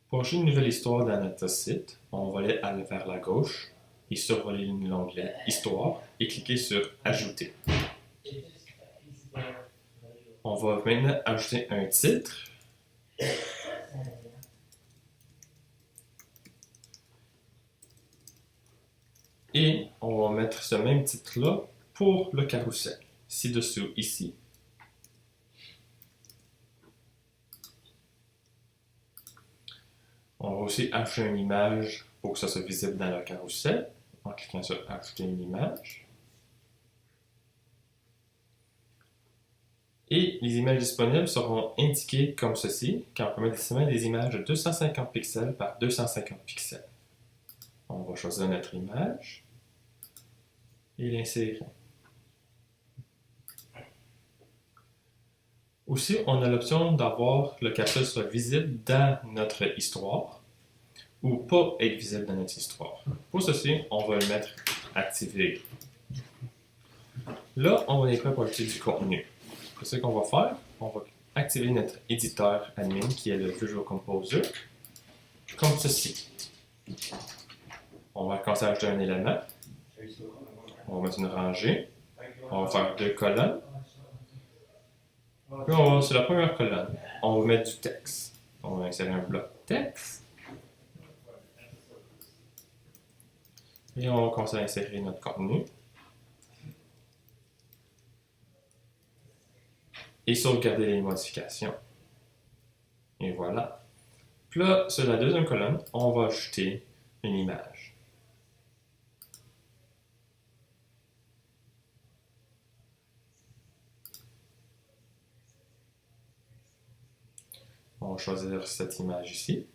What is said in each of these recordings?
Pour ajouter une nouvelle histoire dans notre site, on va aller vers la gauche et survoler l'onglet Histoire et cliquer sur Ajouter. On va maintenant ajouter un titre. Et on va mettre ce même titre-là pour le carrousel, ci-dessous, ici. On va aussi ajouter une image pour que ça soit visible dans le carrousel, en cliquant sur Ajouter une image. Et les images disponibles seront indiquées comme ceci, car on peut mettre des images de 250 pixels par 250 pixels. On va choisir notre image et l'insérer. Aussi, on a l'option d'avoir le curseur soit visible dans notre histoire ou pas être visible dans notre histoire. Pour ceci, on va le mettre activé. Là, on est prêt pour ajouter du contenu. C'est ce qu'on va faire. On va activer notre éditeur admin qui est le Visual Composer, comme ceci. On va commencer à ajouter un élément. On va mettre une rangée. On va faire 2 colonnes. Puis on va sur la première colonne, on va mettre du texte. On va insérer un bloc texte. Et on va commencer à insérer notre contenu. Et sauvegarder les modifications. Et voilà. Puis là, sur la deuxième colonne, on va ajouter une image. On va choisir cette image ici.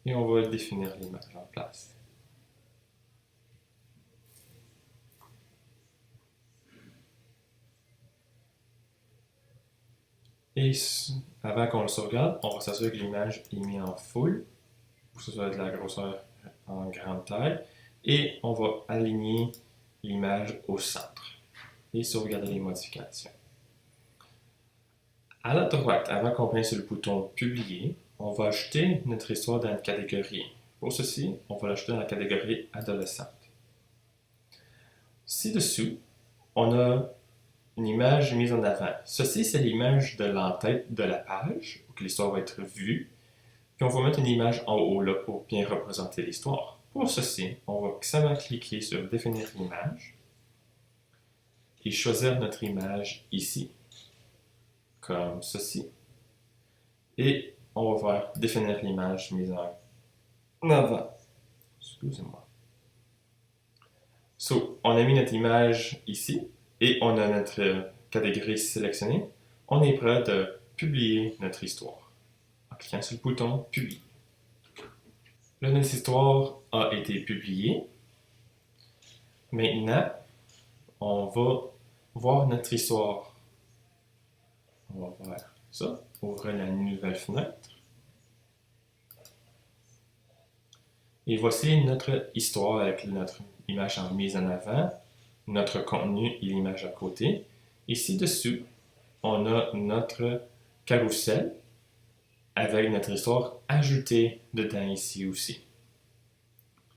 Et on va définir l'image en place. Et avant qu'on le sauvegarde, on va s'assurer que l'image est mise en full, pour que ce soit de la grosseur en grande taille. Et on va aligner l'image au centre et sauvegarder les modifications. À la droite, avant qu'on prenne sur le bouton Publier, on va ajouter notre histoire dans une catégorie. Pour ceci, on va l'ajouter dans la catégorie Adolescente. Ci-dessous, on a une image mise en avant. Ceci, c'est l'image de l'entête de la page, où l'histoire va être vue. Puis on va mettre une image en haut là pour bien représenter l'histoire. Pour ceci, on va simplement cliquer sur Définir l'image et choisir notre image ici, comme ceci. Et on va faire Définir l'image mise en avant. Excusez-moi. On a mis notre image ici et on a notre catégorie sélectionnée. On est prêt de publier notre histoire en cliquant sur le bouton Publier. Là, notre histoire a été publiée. Maintenant, on va voir notre histoire. On va faire ça, ouvrir la nouvelle fenêtre. Et voici notre histoire avec notre image en mise en avant, notre contenu et l'image à côté. Ici dessous, on a notre carrousel avec notre histoire ajoutée dedans ici aussi.